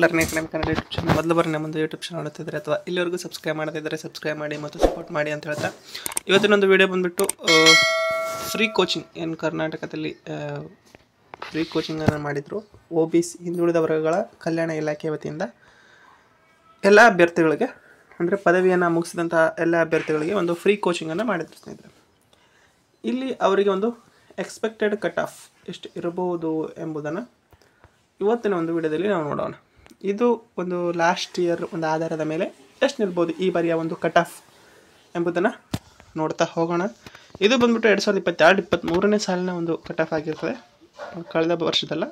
Learning academy Kannada YouTube channel ಮೊದಲು ಬರೋ ನಮ್ಮದು ಯೂಟ್ಯೂಬ್ ಚಾನಲ್ ನೋಡ್ತಿದ್ದಾರೆ ಅಥವಾ ಇಲ್ಲಿವರೆಗೂ ಸಬ್ಸ್ಕ್ರೈಬ್ ಮಾಡದಿದ್ದರೆ ಸಬ್ಸ್ಕ್ರೈಬ್ ಮಾಡಿ ಮತ್ತು ಸಪೋರ್ಟ್ ಮಾಡಿ ಅಂತ ಹೇಳ್ತಾ ಇವತ್ತಿನೊಂದು ವಿಡಿಯೋ ಬಂದುಬಿಟ್ಟು ಫ್ರೀ ಕೋಚಿಂಗ್ ಏನು ಕರ್ನಾಟಕದಲ್ಲಿ ಫ್ರೀ ಕೋಚಿಂಗನ್ನು ಮಾಡಿದರು OBC ಹಿಂದುಳಿದ ವರ್ಗಗಳ ಕಲ್ಯಾಣ ಇಲಾಖೆ ವತಿಯಿಂದ ಎಲ್ಲ ಅಭ್ಯರ್ಥಿಗಳಿಗೆ ಅಂದರೆ ಪದವಿಯನ್ನು ಮುಗಿಸಿದಂತಹ ಎಲ್ಲ ಅಭ್ಯರ್ಥಿಗಳಿಗೆ ಒಂದು ಫ್ರೀ ಕೋಚಿಂಗನ್ನು ಮಾಡಿದ್ರು ಸ್ನೇಹಿತರೆ. ಇಲ್ಲಿ ಅವರಿಗೆ ಒಂದು ಎಕ್ಸ್ಪೆಕ್ಟೆಡ್ ಕಟ್ ಆಫ್ ಎಷ್ಟು ಇರಬಹುದು ಎಂಬುದನ್ನು ಇವತ್ತಿನ ಒಂದು ವಿಡಿಯೋದಲ್ಲಿ ನಾವು ನೋಡೋಣ. ಇದು ಒಂದು ಲಾಸ್ಟ್ ಇಯರ್ ಒಂದು ಆಧಾರದ ಮೇಲೆ ಎಷ್ಟು ನಿಲ್ಬೋದು ಈ ಬಾರಿಯ ಒಂದು ಕಟ್ ಆಫ್ ಎಂಬುದನ್ನು ನೋಡ್ತಾ ಹೋಗೋಣ. ಇದು ಬಂದ್ಬಿಟ್ಟು 2022-23ನೇ ಸಾಲಿನ ಒಂದು ಕಟ್ ಆಫ್ ಆಗಿರ್ತದೆ, ಕಳೆದ ವರ್ಷದಲ್ಲ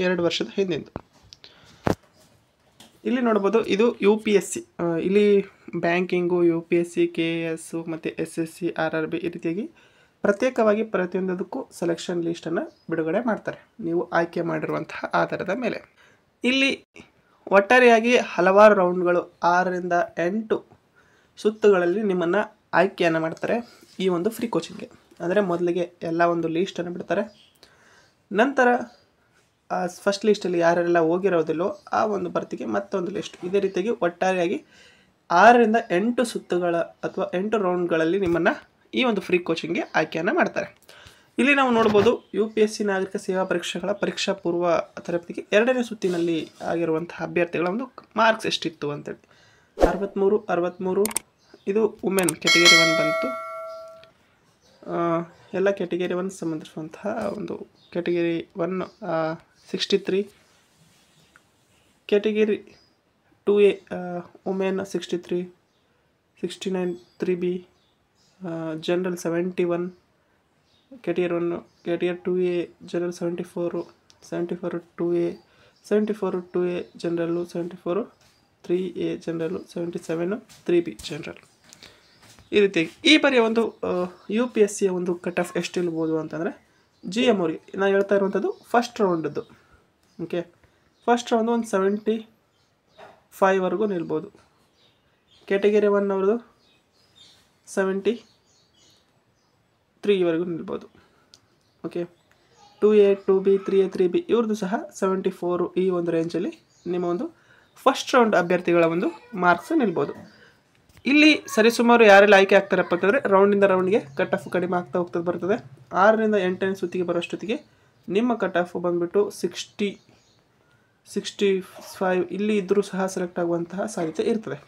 2 ವರ್ಷದ ಹಿಂದಿಂದು. ಇಲ್ಲಿ ನೋಡ್ಬೋದು ಇದು UPSC, ಇಲ್ಲಿ ಬ್ಯಾಂಕಿಂಗು, UPSC, KS ಮತ್ತು SSC, RRB ಈ ರೀತಿಯಾಗಿ ಪ್ರತ್ಯೇಕವಾಗಿ ಪ್ರತಿಯೊಂದಕ್ಕೂ ಸೆಲೆಕ್ಷನ್ ಲೀಸ್ಟನ್ನು ಬಿಡುಗಡೆ ಮಾಡ್ತಾರೆ ನೀವು ಆಯ್ಕೆ ಮಾಡಿರುವಂತಹ ಆಧಾರದ ಮೇಲೆ. ಇಲ್ಲಿ ಒಟ್ಟಾರೆಯಾಗಿ ಹಲವಾರು ರೌಂಡ್ಗಳು 6ರಿಂದ 8 ಸುತ್ತುಗಳಲ್ಲಿ ನಿಮ್ಮನ್ನು ಆಯ್ಕೆಯನ್ನು ಮಾಡ್ತಾರೆ ಈ ಒಂದು ಫ್ರೀ ಕೋಚಿಂಗ್ಗೆ. ಅಂದರೆ ಮೊದಲಿಗೆ ಎಲ್ಲ ಒಂದು ಲೀಸ್ಟನ್ನು ಬಿಡ್ತಾರೆ, ನಂತರ ಫಸ್ಟ್ ಲೀಸ್ಟಲ್ಲಿ ಯಾರೆಲ್ಲ ಹೋಗಿರೋದಿಲ್ಲೋ ಆ ಒಂದು ಭರ್ತಿಗೆ ಮತ್ತೊಂದು ಲಿಸ್ಟ್, ಇದೇ ರೀತಿಯಾಗಿ ಒಟ್ಟಾರೆಯಾಗಿ 6ರಿಂದ 8 ಸುತ್ತುಗಳ ಅಥವಾ 8 ರೌಂಡ್ಗಳಲ್ಲಿ ನಿಮ್ಮನ್ನು ಈ ಒಂದು ಫ್ರೀ ಕೋಚಿಂಗ್ಗೆ ಆಯ್ಕೆಯನ್ನು ಮಾಡ್ತಾರೆ. ಇಲ್ಲಿ ನಾವು ನೋಡ್ಬೋದು UPSC ನಾಗರಿಕ ಸೇವಾ ಪರೀಕ್ಷೆಗಳ ಪರೀಕ್ಷಾ ಪೂರ್ವ ತರಬೇತಿಗೆ 2ನೇ ಸುತ್ತಿನಲ್ಲಿ ಆಗಿರುವಂತಹ ಅಭ್ಯರ್ಥಿಗಳ ಒಂದು ಮಾರ್ಕ್ಸ್ ಎಷ್ಟಿತ್ತು ಅಂತೇಳಿ 63. ಇದು ವುಮೆನ್ ಕ್ಯಾಟಗರಿ 1 ಬಂತು. ಎಲ್ಲ ಕ್ಯಾಟಗರಿ 1 ಸಂಬಂಧಿಸುವಂತಹ ಒಂದು category 1 63, category 2A women 63, 69 3B, general 71, category 1, category 2A general 74 2A, 74 2A ಜನರಲ್ಲು, 74 3A ಜನರಲ್ಲು, 77 3B ಜನರಲ್. ಈ ರೀತಿಯಾಗಿ ಈ ಬಾರಿಯ ಒಂದು UPSCಯ ಒಂದು ಕಟ್ ಆಫ್ ಎಷ್ಟು ಇರ್ಬೋದು ಅಂತಂದರೆ GM ಅವರಿಗೆ ನಾನು ಹೇಳ್ತಾ ಇರುವಂಥದ್ದು ಫಸ್ಟ್ ರೌಂಡದ್ದು. ಓಕೆ, ಫಸ್ಟ್ ರೌಂಡು ಒಂದು 75ವರೆಗೂ ನಿಲ್ಬೋದು. ಕ್ಯಾಟಗರಿ 1 ಅವ್ರದ್ದು 73ವರೆಗೂ ನಿಲ್ಬೋದು. Okay, 2A 2B 3A 3B ಇವ್ರದ್ದು ಸಹ 74 ಈ ಒಂದು ರೇಂಜಲ್ಲಿ ನಿಮ್ಮ ಒಂದು ಫಸ್ಟ್ ರೌಂಡ್ ಅಭ್ಯರ್ಥಿಗಳ ಒಂದು ಮಾರ್ಕ್ಸ್ ನಿಲ್ಬೋದು. ಇಲ್ಲಿ ಸರಿಸುಮಾರು ಯಾರೆಲ್ಲ ಆಯ್ಕೆ ಆಗ್ತಾರಪ್ಪ ಅಂತಂದರೆ ರೌಂಡಿಂದ ರೌಂಡ್ಗೆ ಕಟ್ ಆಫ್ ಕಡಿಮೆ ಆಗ್ತಾ ಹೋಗ್ತದೆ ಬರ್ತದೆ. 6ರಿಂದ 8ನೇ ಸುತ್ತಿಗೆ ಬರೋಷ್ಟೊತ್ತಿಗೆ ನಿಮ್ಮ ಕಟ್ ಆಫ್ ಬಂದುಬಿಟ್ಟು 60 65 ಇಲ್ಲಿ ಇದ್ದರೂ ಸಹ ಸೆಲೆಕ್ಟ್ ಆಗುವಂತಹ ಸಾಧ್ಯತೆ ಇರ್ತದೆ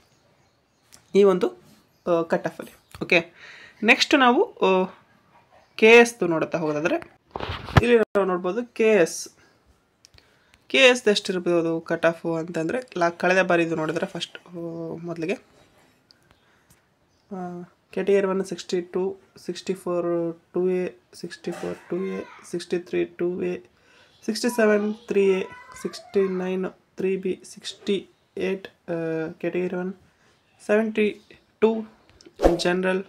ಈ ಒಂದು ಕಟ್ ಆಫಲ್ಲಿ. ಓಕೆ, ನೆಕ್ಸ್ಟ್ ನಾವು KSದು ನೋಡ್ತಾ ಹೋಗೋದಾದರೆ ಇಲ್ಲಿ ನಾವು ನೋಡ್ಬೋದು KSದು ಎಷ್ಟಿರ್ಬೋದು ಕಟ್ ಆಫು ಅಂತಂದರೆ ಕಳೆದ ಬಾರಿ ಇದು ನೋಡಿದ್ರೆ ಫಸ್ಟ್ ಮೊದಲಿಗೆ category 1 62, 64 2A, 64 2A, 63 2A, 67 3A, 69 3B, 68 category 1, 72 general,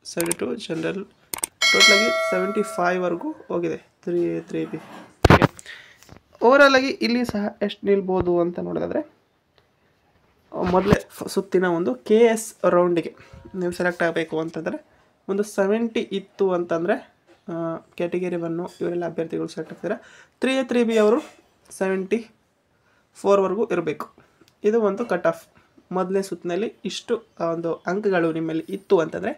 72 general, ಟೋಟಲಾಗಿ 75ವರೆಗೂ ಹೋಗಿದೆ 3A 3B. ಓಕೆ, ಓವರಾಲಾಗಿ ಇಲ್ಲಿ ಸಹ ಎಷ್ಟು ನಿಲ್ಬೋದು ಅಂತ ನೋಡೋದಾದರೆ ಮೊದಲೇ ಸುತ್ತಿನ ಒಂದು KS ರೌಂಡಿಗೆ ನೀವು ಸೆಲೆಕ್ಟ್ ಆಗಬೇಕು ಅಂತಂದರೆ ಒಂದು 70 ಇತ್ತು ಅಂತಂದರೆ ಕ್ಯಾಟಗರಿ 1 ಇವರೆಲ್ಲ ಅಭ್ಯರ್ಥಿಗಳು ಸೆಲೆಕ್ಟ್ ಆಗ್ತಾರೆ. 3A 3B ಅವರು 74ವರೆಗೂ ಇರಬೇಕು. ಇದು ಒಂದು ಕಟ್ ಆಫ್. ಮೊದಲನೇ ಸುತ್ತಿನಲ್ಲಿ ಇಷ್ಟು ಒಂದು ಅಂಕಗಳು ನಿಮ್ಮಲ್ಲಿ ಇತ್ತು ಅಂತಂದರೆ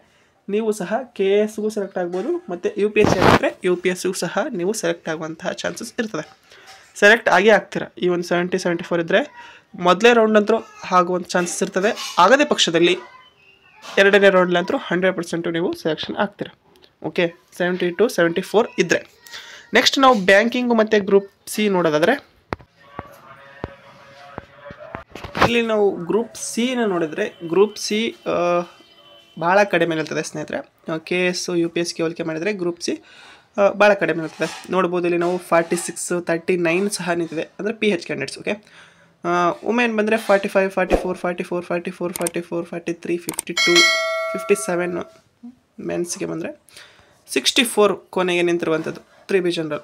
ನೀವು ಸಹ KSಗೂ ಸೆಲೆಕ್ಟ್ ಆಗ್ಬೋದು ಮತ್ತು UPSC ಆಗಿದ್ದರೆ UPSCಗೂ ಸಹ ನೀವು ಸೆಲೆಕ್ಟ್ ಆಗುವಂತಹ ಚಾನ್ಸಸ್ ಇರ್ತದೆ. ಸೆಲೆಕ್ಟ್ ಆಗೇ ಆಗ್ತೀರ. ಈ ಒಂದು 70 74 ಇದ್ದರೆ ಮೊದಲೇ ರೌಂಡ್ ಅಂತೂ ಆಗುವಂಥ ಚಾನ್ಸಸ್ ಇರ್ತದೆ. ಆಗದೇ ಪಕ್ಷದಲ್ಲಿ 2ನೇ ರೌಂಡ್ಲಂತೂ 100% ನೀವು ಸೆಲೆಕ್ಷನ್ ಆಗ್ತೀರ. ಓಕೆ, 70 to 74 ಇದ್ದರೆ. ನೆಕ್ಸ್ಟ್ ನಾವು ಬ್ಯಾಂಕಿಂಗು ಮತ್ತು ಗ್ರೂಪ್ C ನೋಡೋದಾದರೆ ಇಲ್ಲಿ ನಾವು ಗ್ರೂಪ್ Cನ ನೋಡಿದರೆ ಗ್ರೂಪ್ C ಭಾಳ ಕಡಿಮೆ ಇರ್ತದೆ ಸ್ನೇಹಿತರೆ. KS UPSC ಹೋಲಿಕೆ ಮಾಡಿದರೆ ಗ್ರೂಪ್ C ಭಾಳ ಕಡಿಮೆ ಇರ್ತದೆ. ನೋಡ್ಬೋದು ಇಲ್ಲಿ ನಾವು 46 39 ಸಹ ನಿಂತಿದೆ ಅಂದರೆ PH ಕ್ಯಾಂಡಿಡೇಟ್ಸ್. ಓಕೆ, ವುಮೆನ್ ಬಂದರೆ 45 44 44 44 44 43 52 57, ಮೆನ್ಸ್ಗೆ ಬಂದರೆ 64 ಕೊನೆಗೆ ನಿಂತಿರುವಂಥದ್ದು 3B ಜನರಲ್.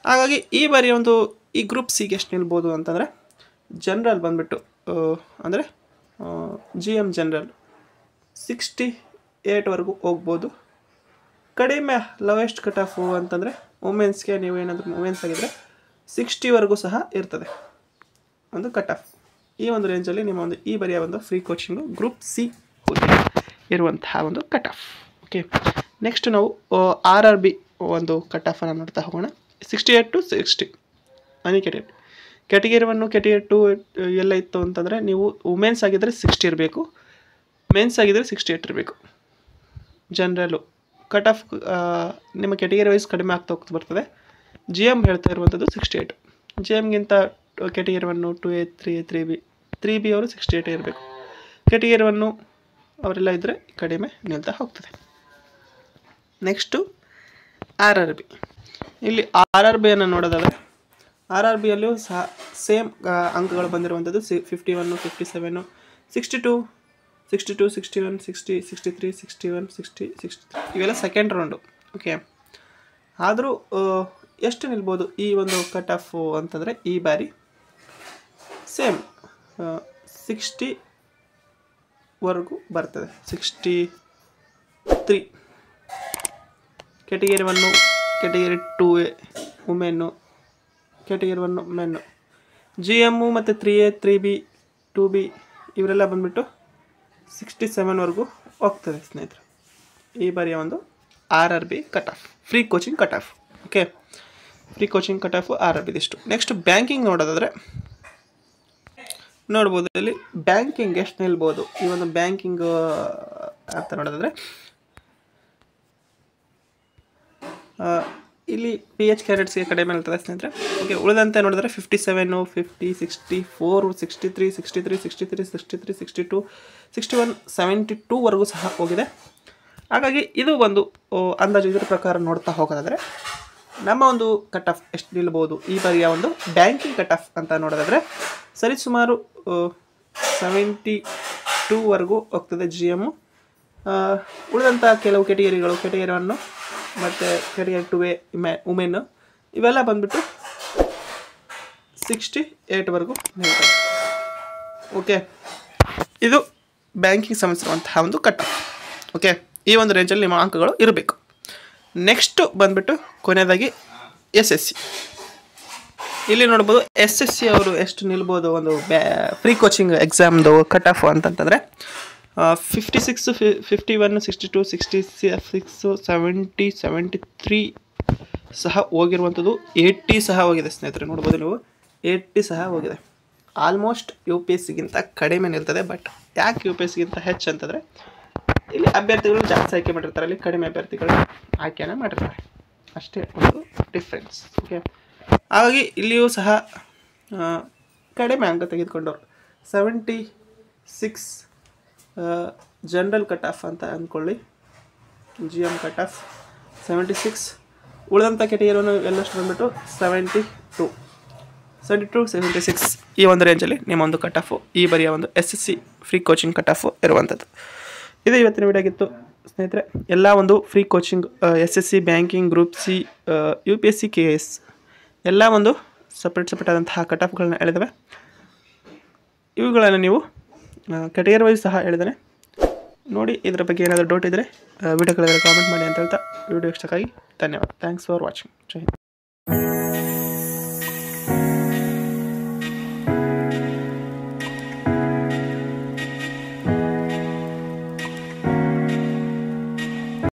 ಹಾಗಾಗಿ ಈ ಬಾರಿ ಒಂದು ಈ ಗ್ರೂಪ್ Cಗೆ ಎಷ್ಟು ನಿಲ್ಬೋದು ಅಂತಂದರೆ ಜನರಲ್ ಬಂದುಬಿಟ್ಟು ಅಂದರೆ GM ಜನರಲ್ 68ವರೆಗೂ ಹೋಗ್ಬೋದು. ಕಡಿಮೆ ಲೋಯೆಸ್ಟ್ ಕಟ್ ಆಫು ಅಂತಂದರೆ ವುಮೆನ್ಸ್ಗೆ ನೀವು ಏನಾದರೂ ವುಮೆನ್ಸ್ ಆಗಿದ್ದರೆ 60ವರೆಗೂ ಸಹ ಇರ್ತದೆ. ಒಂದು ಕಟ್ ಆಫ್. ಈ ಒಂದು ರೇಂಜಲ್ಲಿ ನಿಮ್ಮ ಒಂದು ಈ ಬರಿಯ ಒಂದು ಫ್ರೀ ಕೋಚಿಂಗು ಗ್ರೂಪ್ ಸಿ ಇರುವಂತಹ ಒಂದು ಕಟ್ ಆಫ್. ಓಕೆ, ನೆಕ್ಸ್ಟ್ ನಾವು RRB ಒಂದು ಕಟ್ ಆಫನ್ನು ನೋಡ್ತಾ ಹೋಗೋಣ. 68 to 60 ಅನಿ ಕ್ಯಾಟಗರಿ 1 ಕ್ಯಾಟಗರಿ 2 ಎಲ್ಲ ಇತ್ತು ಅಂತಂದರೆ ನೀವು ವುಮೆನ್ಸ್ ಆಗಿದ್ದರೆ 60 ಇರಬೇಕು, ಮೆನ್ಸ್ ಆಗಿದ್ದರೆ 68 ಇರಬೇಕು. ಜನರಲ್ಲು ಕಟ್ ಆಫ್ ನಿಮ್ಮ ಕ್ಯಾಟಗರಿ ವೈಸ್ ಕಡಿಮೆ ಆಗ್ತಾ ಹೋಗ್ತಾ ಬರ್ತದೆ. GM ಹೇಳ್ತಾ ಇರುವಂಥದ್ದು 68. GMಗಿಂತ category 1 2A 3A 3B 3B ಅವರು 68 ಇರಬೇಕು. ಕ್ಯಾಟಗರಿ 1 ಅವರೆಲ್ಲ ಇದ್ದರೆ ಕಡಿಮೆ ನಿಲ್ತಾ ಹೋಗ್ತದೆ. Next RRB. ಇಲ್ಲಿ RRBಯನ್ನು ನೋಡೋದಾದರೆ RRBಯಲ್ಲೂ ಸಹ ಸೇಮ್ ಅಂಕಗಳು ಬಂದಿರುವಂಥದ್ದು 51 57 62 62 61 60 63 61 60 63 ಇವೆಲ್ಲ ಸೆಕೆಂಡ್ ರೌಂಡು. ಓಕೆ, ಆದರೂ ಎಷ್ಟು ನಿಲ್ಬೋದು ಈ ಒಂದು ಕಟ್ ಆಫ್ ಅಂತಂದರೆ ಈ ಬಾರಿ ಸೇಮ್ 60ವರೆಗೂ ಬರ್ತದೆ. 63 category 1 category 2A women, category 1 ಮೆನ್ನು. GM ಮತ್ತು 3A 3B 2B ಇವರೆಲ್ಲ ಬಂದುಬಿಟ್ಟು 67ವರೆಗೂ ಹೋಗ್ತದೆ ಸ್ನೇಹಿತರೆ. ಈ ಬಾರಿಯ ಒಂದು RRB cut off free coaching cut off. Okay, free coaching cut off RRB ಇದಿಷ್ಟು. ನೆಕ್ಸ್ಟ್ ಬ್ಯಾಂಕಿಂಗ್ ನೋಡೋದಾದರೆ ನೋಡ್ಬೋದು. ಇಲ್ಲಿ ಬ್ಯಾಂಕಿಂಗ್ ಎಷ್ಟು ನಿಲ್ಬೋದು ಈ ಒಂದು ಬ್ಯಾಂಕಿಂಗ್ ಅಂತ ನೋಡೋದಾದರೆ ಇಲ್ಲಿ PH ಕ್ಯಾಡೆಟ್ಸ್ಗೆ ಕಡಿಮೆ ಇರ್ತದೆ ಸ್ನೇಹಿತರೆ. ಓಕೆ, ಉಳಿದಂತೆ ನೋಡಿದ್ರೆ 57 50 64 63 63 63 63 62 61 72ವರೆಗೂ ಸಹ ಹೋಗಿದೆ. ಹಾಗಾಗಿ ಇದು ಒಂದು ಅಂದಾಜು ಇದರ ಪ್ರಕಾರ ನೋಡ್ತಾ ಹೋಗೋದಾದರೆ ನಮ್ಮ ಒಂದು ಕಟ್ ಆಫ್ ಎಷ್ಟು ನಿಲ್ಬೋದು ಈ ಬಾರಿಯ ಒಂದು ಬ್ಯಾಂಕಿಂಗ್ ಕಟ್ ಆಫ್ ಅಂತ ನೋಡೋದಾದರೆ ಸರಿಸುಮಾರು 72ವರೆಗೂ ಹೋಗ್ತದೆ GM. ಉಳಿದಂಥ ಕೆಲವು ಕ್ಯಾಟಗರಿಗಳು ಕ್ಯಾಟಗರಿ 1 ಮತ್ತು ಕ್ಯಾಟಗರಿ 2A ವುಮೆನ್ನು ಇವೆಲ್ಲ ಬಂದುಬಿಟ್ಟು 68ವರೆಗೂ ನಿಲ್ತದೆ. ಓಕೆ, ಇದು ಬ್ಯಾಂಕಿಂಗ್ ಸಂಬಂಧಿಸಿರುವಂತಹ ಒಂದು ಕಟ್ ಆಫ್. ಓಕೆ, ಈ ಒಂದು ರೇಂಜಲ್ಲಿ ನಿಮ್ಮ ಅಂಕಗಳು ಇರಬೇಕು. ನೆಕ್ಸ್ಟು ಬಂದುಬಿಟ್ಟು ಕೊನೆಯದಾಗಿ SSC. ಇಲ್ಲಿ ನೋಡ್ಬೋದು SSC ಅವರು ಎಷ್ಟು ನಿಲ್ಬೋದು ಒಂದು ಫ್ರೀ ಕೋಚಿಂಗ್ ಎಕ್ಸಾಮ್ದು ಕಟ್ ಆಫ್ ಅಂತಂತಂದರೆ 56 51 62 66 70 73 ಸಹ ಹೋಗಿರುವಂಥದ್ದು. 80 ಸಹ ಹೋಗಿದೆ ಸ್ನೇಹಿತರೆ. ನೋಡ್ಬೋದು ನೀವು 80 ಸಹ ಹೋಗಿದೆ. ಆಲ್ಮೋಸ್ಟ್ UPSCಗಿಂತ ಕಡಿಮೆ ನಿಲ್ತದೆ. ಬಟ್ ಯಾಕೆ UPSCಗಿಂತ ಹೆಚ್ಚು ಅಂತಂದರೆ ಇಲ್ಲಿ ಅಭ್ಯರ್ಥಿಗಳು ಜಾಸ್ತಿ ಆಯ್ಕೆ ಮಾಡಿರ್ತಾರೆ, ಅಲ್ಲಿ ಕಡಿಮೆ ಅಭ್ಯರ್ಥಿಗಳು ಆಯ್ಕೆಯನ್ನು ಮಾಡಿರ್ತಾರೆ, ಅಷ್ಟೇ ಒಂದು ಡಿಫ್ರೆನ್ಸ್. ಓಕೆ, ಹಾಗಾಗಿ ಇಲ್ಲಿಯೂ ಸಹ ಕಡಿಮೆ ಅಂಕ ತೆಗೆದುಕೊಂಡವರು 76 ಜನರಲ್ ಕಟ್ ಆಫ್ ಅಂತ ಅಂದ್ಕೊಳ್ಳಿ. GM cut off 76. ಉಳಿದಂಥ ಕ್ಯಾಟಗರಿಯನ್ನು ಎಲ್ಲಷ್ಟು ಬಂದುಬಿಟ್ಟು 72 76 ಈ ಒಂದು ರೇಂಜಲ್ಲಿ ನಿಮ್ಮ ಒಂದು ಕಟ್ ಆಫು ಈ ಬಾರಿಯ ಒಂದು SSC free coaching cut off ಇರುವಂಥದ್ದು. ಇದು ಇವತ್ತಿನ ವಿಡಿಯೋ ಆಗಿತ್ತು ಸ್ನೇಹಿತರೆ. ಎಲ್ಲ ಒಂದು free coaching SSC banking group C UPSC KS ಎಲ್ಲ ಒಂದು ಸಪ್ರೇಟ್ ಆದಂತಹ ಕಟ್ ಆಫ್ಗಳನ್ನ ಹೇಳಿದಾವೆ. ಇವುಗಳನ್ನು ನೀವು ಕ್ಯಾಟಗರಿ ವೈಸ್ ಸಹ ಹೇಳಿದ್ದಾನೆ ನೋಡಿ. ಇದರ ಬಗ್ಗೆ ಏನಾದರೂ ಡೌಟ್ ಇದ್ದರೆ ವಿಡಿಯೋಗಳಲ್ಲಿ ಕಾಮೆಂಟ್ ಮಾಡಿ ಅಂತ ಹೇಳ್ತಾ ವಿಡಿಯೋ ಇಷ್ಟಕ್ಕಾಗಿ ಧನ್ಯವಾದ. Thanks for watching. Jai Hind.